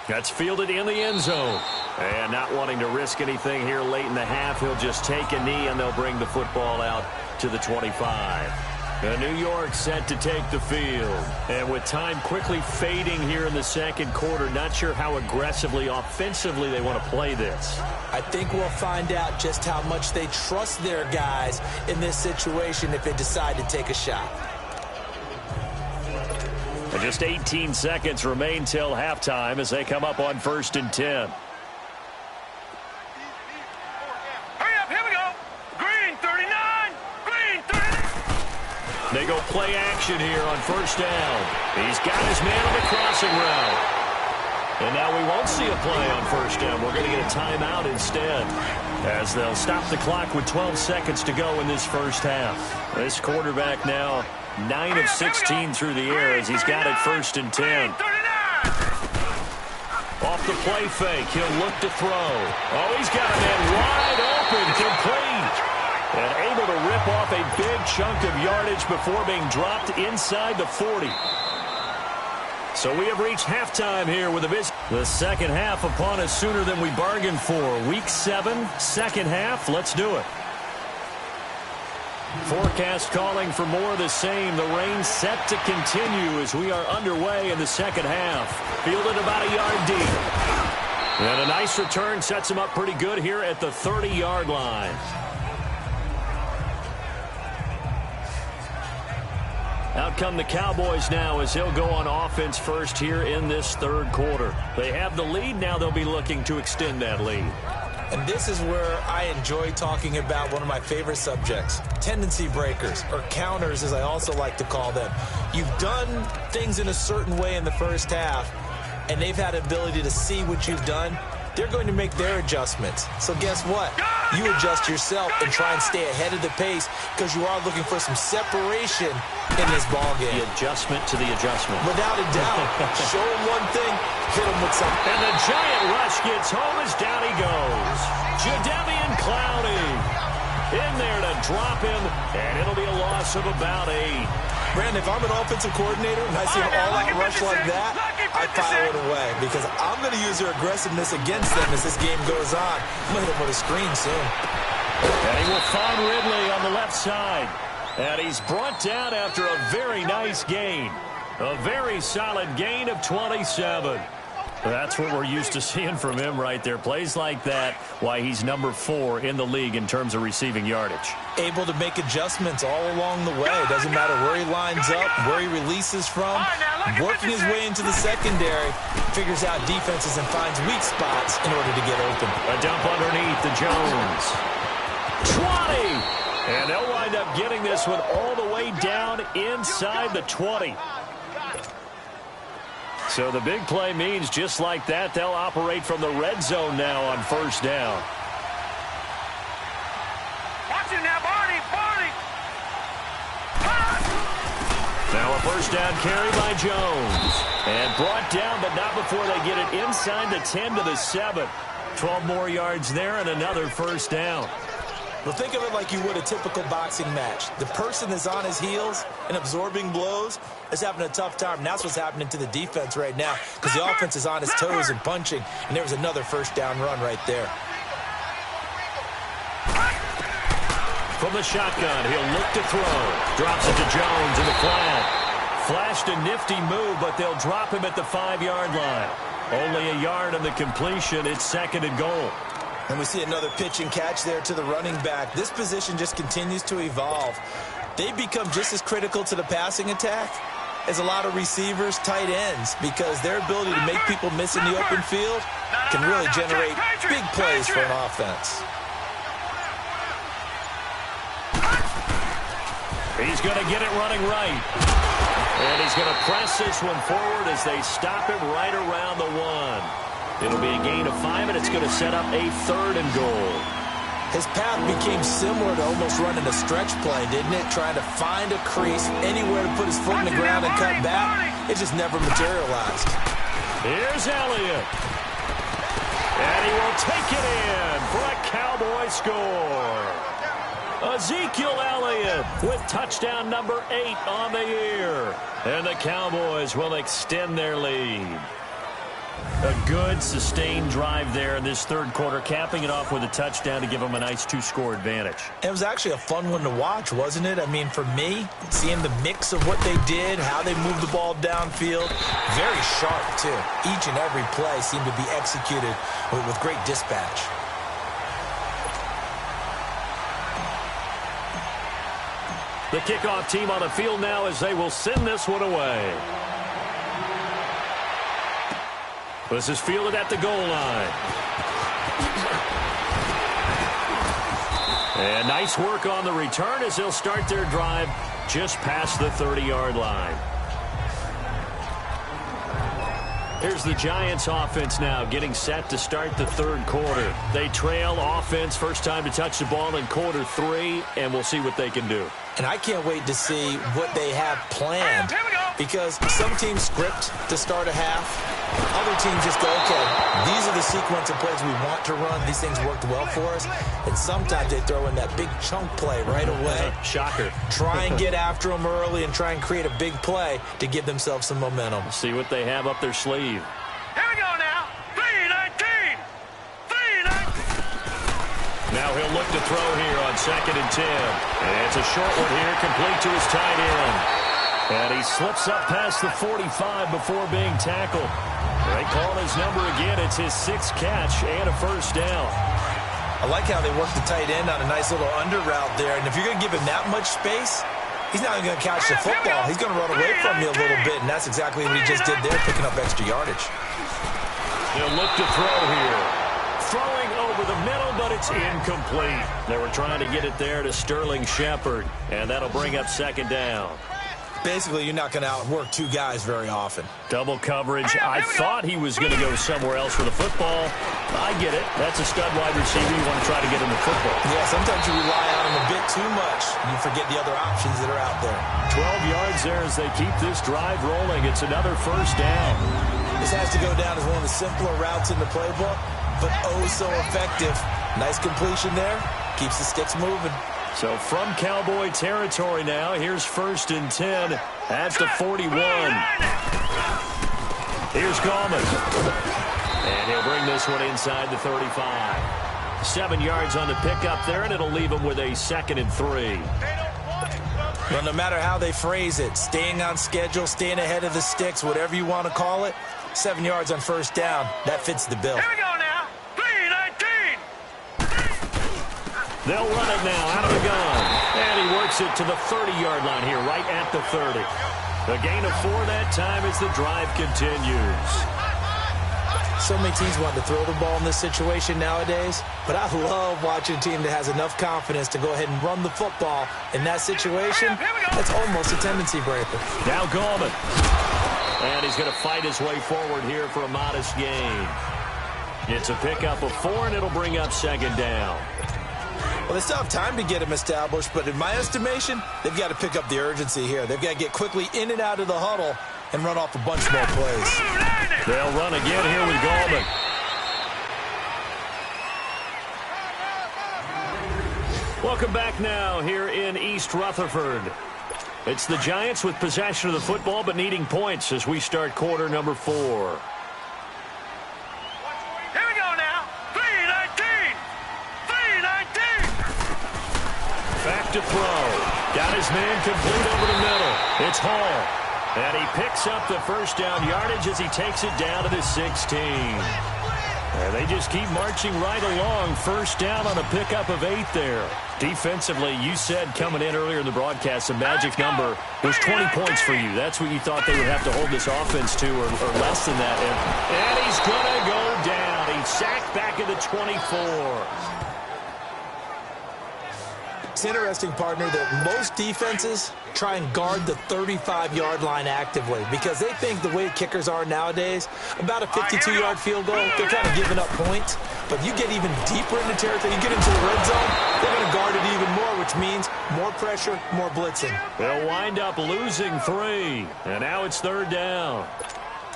That's fielded in the end zone. And not wanting to risk anything here late in the half, he'll just take a knee, and they'll bring the football out to the 25. New York set to take the field. And with time quickly fading here in the second quarter, not sure how aggressively, offensively they want to play this. I think we'll find out just how much they trust their guys in this situation if they decide to take a shot. And just 18 seconds remain till halftime as they come up on 1st and 10. They go play action here on first down. He's got his man on the crossing route. And now we won't see a play on first down. We're going to get a timeout instead, as they'll stop the clock with 12 seconds to go in this first half. This quarterback now 9 of 16 through the air as he's got it 1st and 10. Off the play fake, he'll look to throw. Oh, he's got a man wide open, complete. And able to rip off a big chunk of yardage before being dropped inside the 40. So we have reached halftime here with the second half upon us sooner than we bargained for. Week 7, second half. Let's do it. Forecast calling for more of the same. The rain set to continue as we are underway in the second half. Fielded about a yard deep. And a nice return sets him up pretty good here at the 30-yard line. Out come the Cowboys now as he'll go on offense first here in this third quarter. They have the lead. Now they'll be looking to extend that lead. And this is where I enjoy talking about one of my favorite subjects, tendency breakers, or counters as I also like to call them. You've done things in a certain way in the first half, and they've had the ability to see what you've done. They're going to make their adjustments. So guess what? You adjust yourself and try and stay ahead of the pace because you are looking for some separation in this ballgame. The adjustment to the adjustment. Without a doubt. Show him one thing, hit him with something. And the giant rush gets home as down he goes. Jadeveon Clowney in there to drop him, and it'll be a loss of about 8. Brandon, if I'm an offensive coordinator and I see an all-out rush like that, I file it away because I'm going to use their aggressiveness against them as this game goes on. I'm going to hit him with a screen soon. And he will find Ridley on the left side. And he's brought down after a very nice gain. A very solid gain of 27. That's what we're used to seeing from him right there. Plays like that, why he's number 4 in the league in terms of receiving yardage. Able to make adjustments all along the way. Doesn't matter where he lines up, where he releases from. Working his way into the secondary, figures out defenses and finds weak spots in order to get open. A dump underneath to Jones. 20! And they'll wind up getting this one all the way down inside the 20. So the big play means just like that, they'll operate from the red zone now on first down. Watch it now, Barney! Now a first down carry by Jones. And brought down, but not before they get it inside the 10 to the 7. 12 more yards there and another first down. Well, think of it like you would a typical boxing match. The person that's on his heels and absorbing blows is having a tough time. And that's what's happening to the defense right now because the offense is on his toes and punching. And there was another first down run right there. From the shotgun, he'll look to throw. Drops it to Jones in the flat. Flashed a nifty move, but they'll drop him at the 5-yard line. Only a yard on the completion. It's 2nd and goal. And we see another pitch and catch there to the running back. This position just continues to evolve. They've become just as critical to the passing attack as a lot of receivers, tight ends, because their ability to make people miss in the open field can really generate big plays for an offense. He's going to get it running right. And he's going to press this one forward as they stop him right around the 1. It'll be a gain of 5, and it's going to set up a 3rd and goal. His path became similar to almost running a stretch play, didn't it? Trying to find a crease, anywhere to put his foot in the ground and cut back. It just never materialized. Here's Elliott. And he will take it in for a Cowboy score. Ezekiel Elliott with touchdown number 8 on the year. And the Cowboys will extend their lead. A good, sustained drive there in this third quarter, capping it off with a touchdown to give them a nice 2-score advantage. It was actually a fun one to watch, wasn't it? I mean, for me, seeing the mix of what they did, how they moved the ball downfield, very sharp, too. Each and every play seemed to be executed with great dispatch. The kickoff team on the field now as they will send this one away. This is fielded at the goal line. And nice work on the return as they'll start their drive just past the 30-yard line. Here's the Giants offense now getting set to start the third quarter. They trail offense, first time to touch the ball in quarter 3, and we'll see what they can do. And I can't wait to see what they have planned, because some teams script to start a half. Other teams just go, okay, these are the sequence of plays we want to run. These things worked well for us. And sometimes they throw in that big chunk play right away. Shocker. Try and get after them early and try and create a big play to give themselves some momentum. See what they have up their sleeve. Here we go now. 3-19. 3-19. Now he'll look to throw here on 2nd and 10. And it's a short one here, complete to his tight end. And he slips up past the 45 before being tackled. They call his number again. It's his 6th catch and a first down. I like how they work the tight end on a nice little under route there. And if you're going to give him that much space, he's not even going to catch the football. He's going to run away from you a little bit, and that's exactly what he just did there, picking up extra yardage. They'll look to throw here. Throwing over the middle, but it's incomplete. They were trying to get it there to Sterling Shepard, and that'll bring up 2nd down. Basically, you're not going to outwork 2 guys very often. Double coverage. I thought he was going to go somewhere else for the football. I get it. That's a stud wide receiver. You want to try to get him the football. Yeah, sometimes you rely on him a bit too much. You forget the other options that are out there. 12 yards there as they keep this drive rolling. It's another first down. This has to go down as one of the simpler routes in the playbook, but oh so effective. Nice completion there. Keeps the sticks moving. So from Cowboy territory now, here's 1st and 10 at the 41. Here's Gallman. And he'll bring this one inside the 35. 7 yards on the pickup there, and it'll leave him with a 2nd and 3. Well, no matter how they phrase it, staying on schedule, staying ahead of the sticks, whatever you want to call it, 7 yards on first down, that fits the bill. Here we go now. 3-19. They'll run it now out of the gun. And he works it to the 30-yard line here, right at the 30. A gain of 4 that time as the drive continues. So many teams want to throw the ball in this situation nowadays, but I love watching a team that has enough confidence to go ahead and run the football in that situation. That's almost a tendency breaker. Now Gallman. And he's going to fight his way forward here for a modest gain. It's a pickup of 4, and it'll bring up 2nd down. Well, they still have time to get him established, but in my estimation, they've got to pick up the urgency here. They've got to get quickly in and out of the huddle and run off a bunch more plays. They'll run again here with Gallman. Welcome back now here in East Rutherford. It's the Giants with possession of the football but needing points as we start quarter number 4. Here we go now. 3-19. 3-19. Back to throw. Got his man complete over the middle. It's Hall. And he picks up the first down yardage as he takes it down to the 16. And they just keep marching right along. First down on a pickup of 8 there. Defensively, you said coming in earlier in the broadcast, the magic number was 20 points for you. That's what you thought they would have to hold this offense to, or less than that. And he's going to go down. He's sacked back at the 24. It's interesting, partner, that most defenses try and guard the 35-yard line actively because they think the way kickers are nowadays, about a 52-yard field goal, they're kind of giving up points. But you get even deeper into territory, you get into the red zone, they're going to guard it even more, which means more pressure, more blitzing. They'll wind up losing 3, and now it's 3rd down.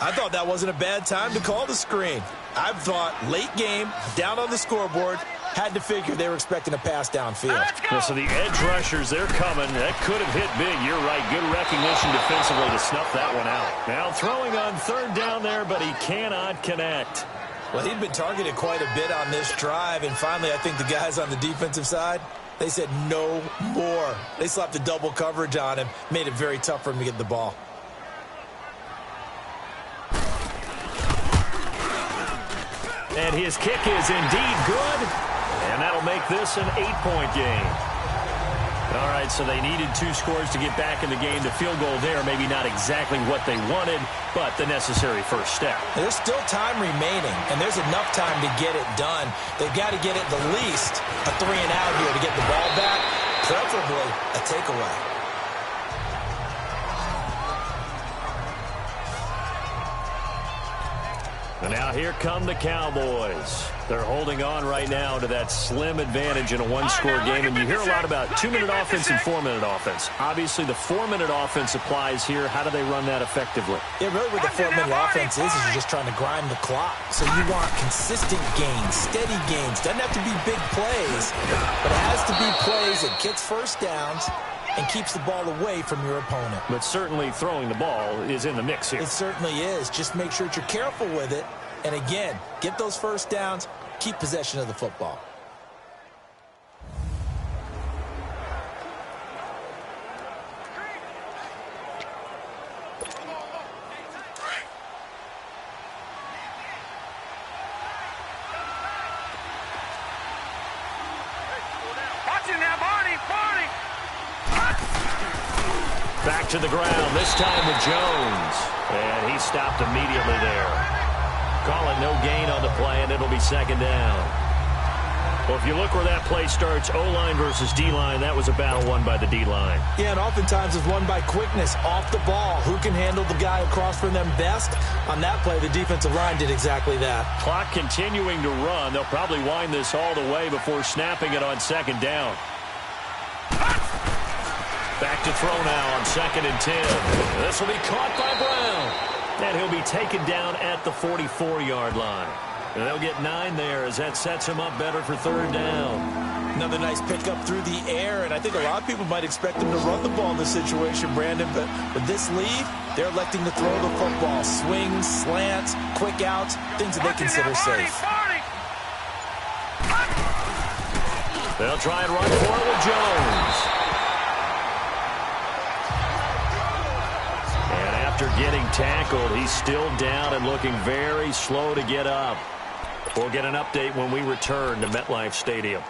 I thought that wasn't a bad time to call the screen. I thought late game, down on the scoreboard, had to figure they were expecting a pass downfield. So the edge rushers, they're coming. That could have hit big. You're right. Good recognition defensively to snuff that one out. Now throwing on 3rd down there, but he cannot connect. Well, he'd been targeted quite a bit on this drive, and finally I think the guys on the defensive side, they said no more. They slapped a double coverage on him, made it very tough for him to get the ball. And his kick is indeed good. And that'll make this an 8-point game. All right, so they needed 2 scores to get back in the game. The field goal there, maybe not exactly what they wanted, but the necessary first step. There's still time remaining, and there's enough time to get it done. They've got to get at the least a 3-and-out here to get the ball back, preferably a takeaway. And now here come the Cowboys. They're holding on right now to that slim advantage in a one-score game. And you hear a lot about 2-minute offense and 4-minute offense. Obviously, the 4-minute offense applies here. How do they run that effectively? Yeah, really what the 4-minute offense is you're just trying to grind the clock. So you want consistent gains, steady gains. Doesn't have to be big plays, but it has to be plays that gets first downs and keeps the ball away from your opponent. But certainly throwing the ball is in the mix here. It certainly is. Just make sure that you're careful with it. And again, get those first downs, keep possession of the football. Back to the ground, this time with Jones. And he stopped immediately there. Call it no gain on the play, and it'll be second down. Well, if you look where that play starts, O-line versus D-line, that was a battle won by the D-line. Yeah, and oftentimes it's won by quickness off the ball. Who can handle the guy across from them best? On that play, the defensive line did exactly that. Clock continuing to run. They'll probably wind this all the way before snapping it on second down. Back to throw now on 2nd and 10. This will be caught by Brown. And he'll be taken down at the 44-yard line. And they'll get 9 there as that sets him up better for 3rd down. Another nice pickup through the air, and I think a lot of people might expect them to run the ball in this situation, Brandon, but with this lead, they're electing to throw the football. Swings, slants, quick outs, things that they consider safe. They'll try and run for it with Jones. After getting tackled, he's still down and looking very slow to get up. We'll get an update when we return to MetLife Stadium.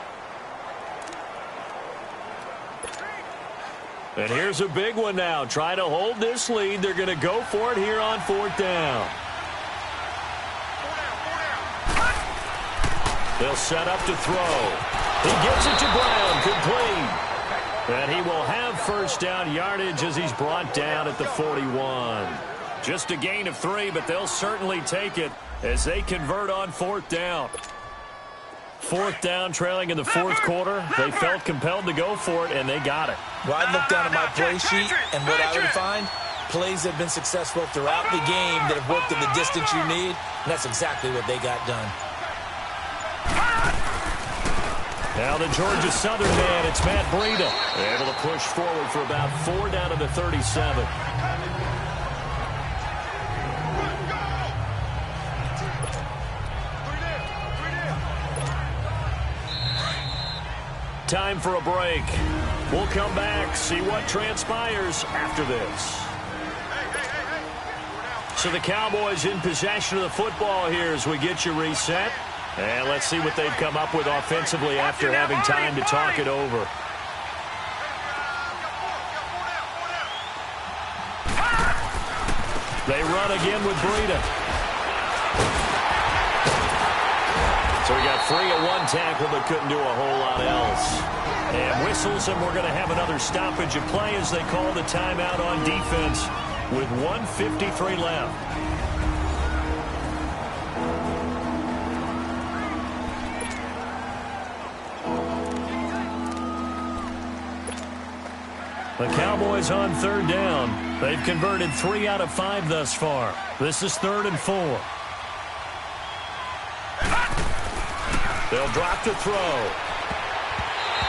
And here's a big one now. Try to hold this lead. They're going to go for it here on 4th down. They'll set up to throw. He gets it to Brown, complete. And he will have first down yardage as he's brought down at the 41. Just a gain of 3, but they'll certainly take it as they convert on 4th down. 4th down, trailing in the 4th quarter. They felt compelled to go for it, and they got it. Well, I'd look down at my play sheet, and what I would find, plays that have been successful throughout the game that have worked in the distance you need, and that's exactly what they got done. Now the Georgia Southern man, it's Matt Breida. Able to push forward for about 4 down to the 37. Time for a break. We'll come back, see what transpires after this. So the Cowboys in possession of the football here as we get you reset. And let's see what they've come up with offensively after having time to talk it over. They run again with Breida. So we got 3 at 1 tackle, but couldn't do a whole lot else. And whistles, and we're going to have another stoppage of play as they call the timeout on defense with 1:53 left. The Cowboys on 3rd down. They've converted 3 out of 5 thus far. This is 3rd and 4. They'll drop to throw.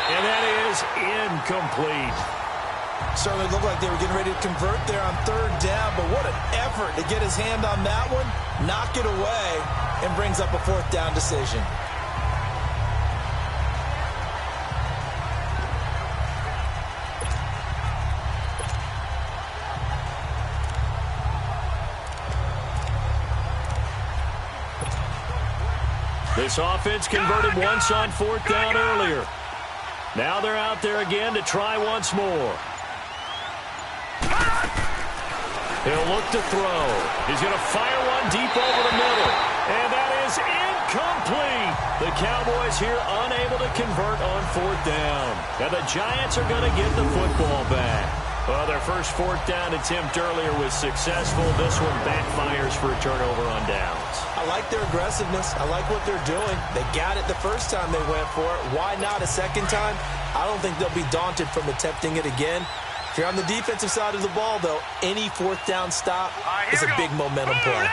And that is incomplete. Certainly looked like they were getting ready to convert there on 3rd down, but what an effort to get his hand on that one, knock it away, and brings up a 4th down decision. This offense converted once on 4th down earlier. Now they're out there again to try once more. He'll look to throw. He's going to fire one deep over the middle. And that is incomplete. The Cowboys here unable to convert on 4th down. And the Giants are going to get the football back. Well, their first fourth down attempt earlier was successful. This one backfires for a turnover on downs. I like their aggressiveness. I like what they're doing. They got it the first time they went for it. Why not a second time? I don't think they'll be daunted from attempting it again. If you're on the defensive side of the ball, though, any fourth down stop is a big momentum play.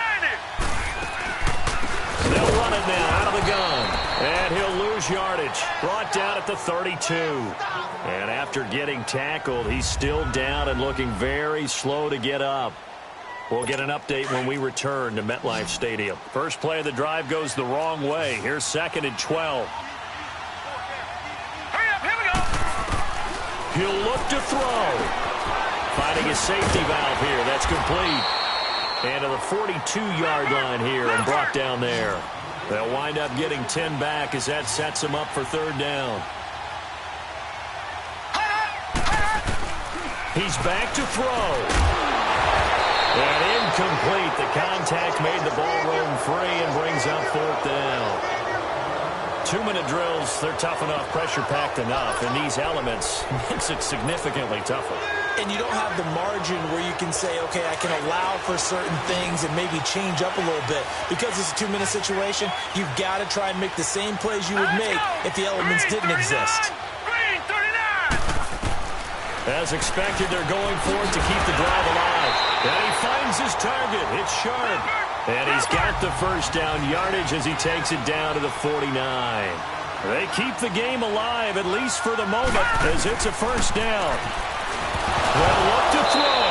They'll run it now out of the gun. And he'll lose yardage. Brought down at the 32. And after getting tackled, he's still down and looking very slow to get up. We'll get an update when we return to MetLife Stadium. First play of the drive goes the wrong way. Here's 2nd and 12. He'll look to throw. Finding a safety valve here. That's complete. And to the 42-yard line here and brought down there. They'll wind up getting 10 back as that sets them up for 3rd down. He's back to throw. And incomplete. The contact made the ball roam free and brings up 4th down. 2-minute drills, they're tough enough, pressure-packed enough. And these elements makes it significantly tougher. And you don't have the margin where you can say, okay, I can allow for certain things and maybe change up a little bit. Because it's a 2-minute situation, you've got to try and make the same plays you would make if the elements didn't exist. As expected, they're going for it to keep the drive alive. And he finds his target. It's sharp. And he's got the first down yardage as he takes it down to the 49. They keep the game alive, at least for the moment, as it's a first down. Well, look to throw.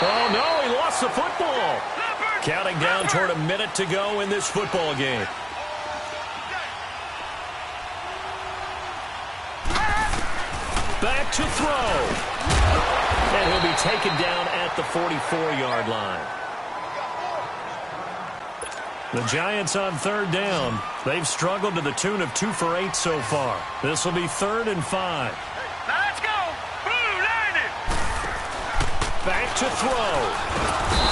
Oh, no, he lost the football. Counting down toward a minute to go in this football game. Back to throw. And he'll be taken down at the 44-yard line. The Giants on 3rd down. They've struggled to the tune of 2 for 8 so far. This will be 3rd and 5. Let's go. Blue line. Back to throw.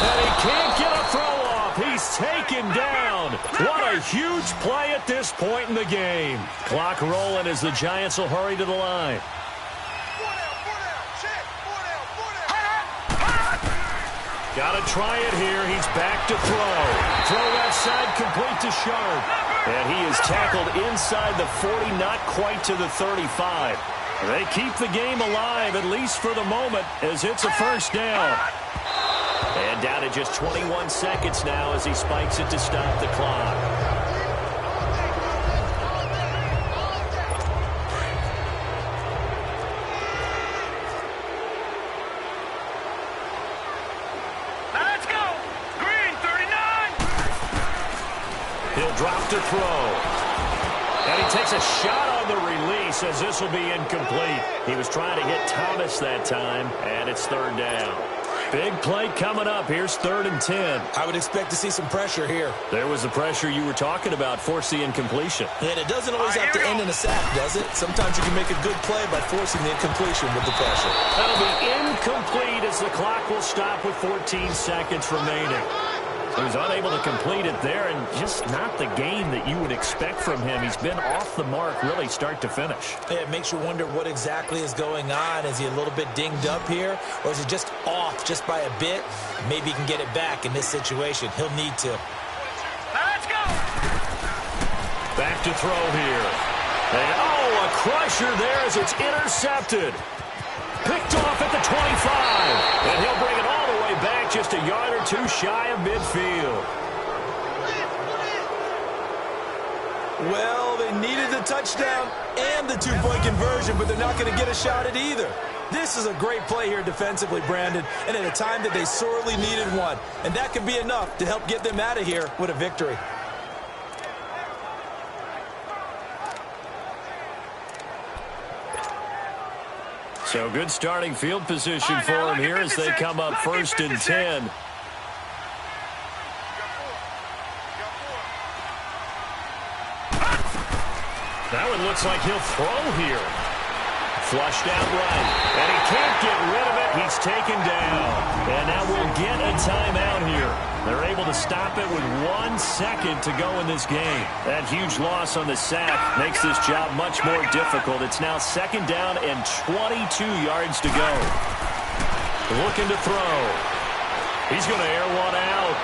And he can't get a throw off. He's taken down. What a huge play at this point in the game. Clock rolling as the Giants will hurry to the line. Got to try it here. He's back to throw. Throw left side complete to Sharp. And he is tackled inside the 40, not quite to the 35. They keep the game alive, at least for the moment, as it's a first down. And down to just 21 seconds now as he spikes it to stop the clock. Drop to throw. And he takes a shot on the release as this will be incomplete. He was trying to hit Thomas that time, and it's 3rd down. Big play coming up. Here's 3rd and 10. I would expect to see some pressure here. There was the pressure you were talking about, force the incompletion. And it doesn't always have to end in a sack, does it? Sometimes you can make a good play by forcing the incompletion with the pressure. That'll be incomplete as the clock will stop with 14 seconds remaining. He was unable to complete it there, and just not the game that you would expect from him. He's been off the mark really start to finish. Yeah, it makes you wonder what exactly is going on. Is he a little bit dinged up here, or is he just off just by a bit? Maybe he can get it back in this situation. He'll need to. Let's go. Back to throw here. And, oh, a crusher there as it's intercepted. Picked off at the 25. And he'll bring it all the way back just a yard or 2 shy of midfield. Well, they needed the touchdown and the 2-point conversion, but they're not going to get a shot at either. This is a great play here defensively, Brandon, and at a time that they sorely needed one. And that could be enough to help get them out of here with a victory. So good starting field position for him here as they come up 1st and 10. That one looks like he'll throw here. Flushed out right. And he can't get rid of it. He's taken down. And now we'll get a timeout here. They're able to stop it with 1 second to go in this game. That huge loss on the sack makes this job much more difficult. It's now 2nd down and 22 yards to go. looking to throw. He's going to air one out.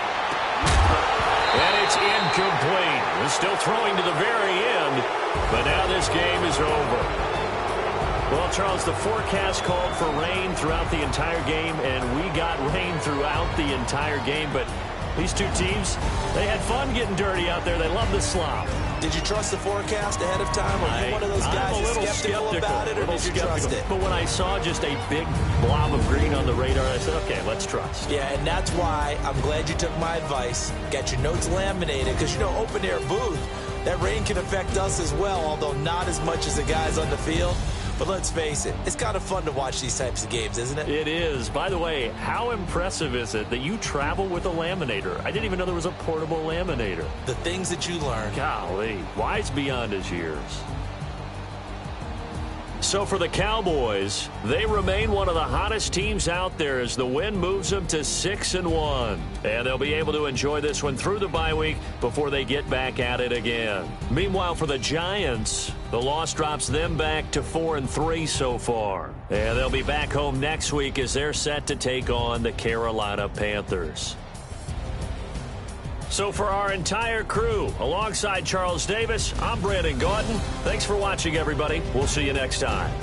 And it's incomplete. He's still throwing to the very end, but now this game is over. Well, Charles, the forecast called for rain throughout the entire game, and we got rain throughout the entire game. But these two teams, they had fun getting dirty out there. They love the slop. Did you trust the forecast ahead of time? Or you one of those guys who's skeptical about it, or did you trust it? But when I saw just a big blob of green on the radar, I said, okay, let's trust. Yeah, and that's why I'm glad you took my advice. Got your notes laminated, because, you know, open-air booth, that rain can affect us as well, although not as much as the guys on the field. But let's face it, it's kind of fun to watch these types of games, isn't it? It is. By the way, how impressive is it that you travel with a laminator? I didn't even know there was a portable laminator. The things that you learn. Golly, wise beyond his years. So for the Cowboys, they remain one of the hottest teams out there as the win moves them to 6-1. And they'll be able to enjoy this one through the bye week before they get back at it again. Meanwhile, for the Giants, the loss drops them back to 4-3 so far. And they'll be back home next week as they're set to take on the Carolina Panthers. So for our entire crew, alongside Charles Davis, I'm Brandon Gaudin. Thanks for watching, everybody. We'll see you next time.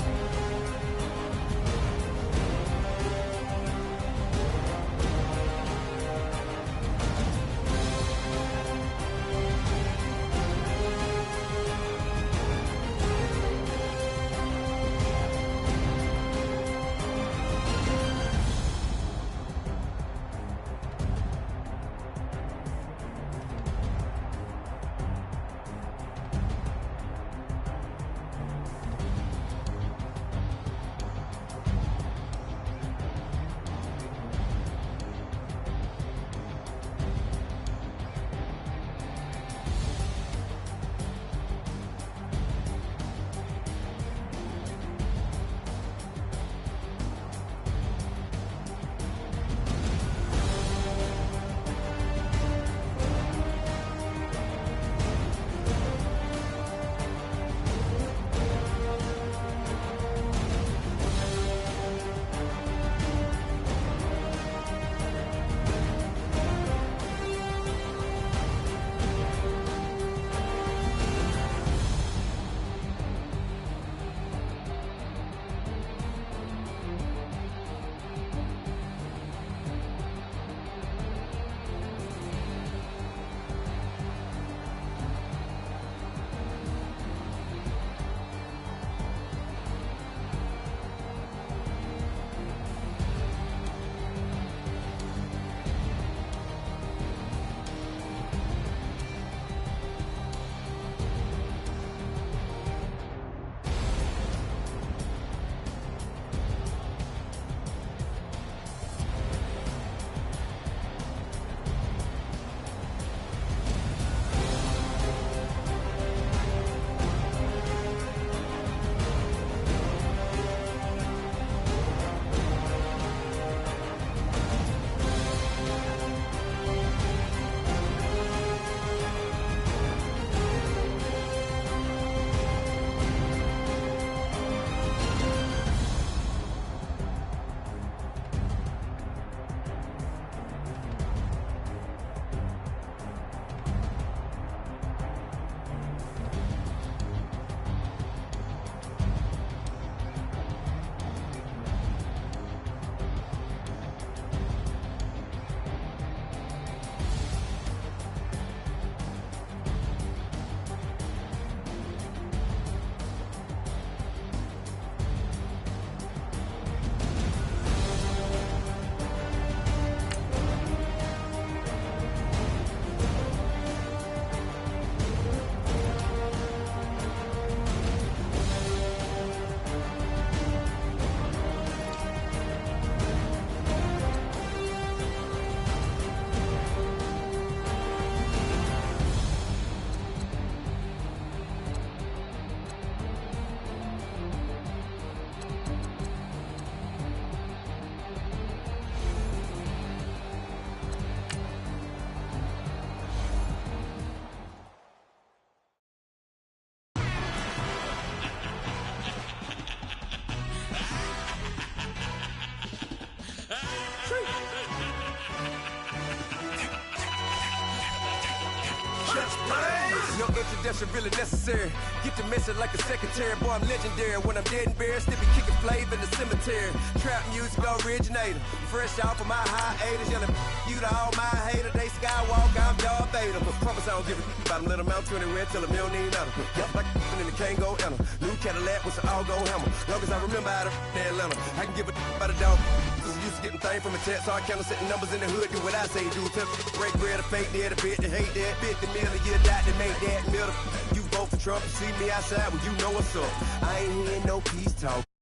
introduction really necessary. Get the message like a secretary. Boy, I'm legendary. When I'm dead and buried, still be kicking flavor in the cemetery. Trap music originator. Fresh off of my hiatus. Yelling you to all my haters. They skywalk, I'm Darth Vader. But promise I don't give a about them. Let them out 20 red till them don't need nothing. Yep, like and they can't go enter. New Cadillac with an all-go hammer. Long as I remember how to Atlanta. I can give a about a dog. I'm used to getting things from a text. So I count setting numbers in the hood. Do what I say, do. Tell break bread or fake there, the bit to hate that. 50 million, you die to make that middle. You vote for Trump, you see me outside, well, you know what's up. I ain't hearing no peace talk.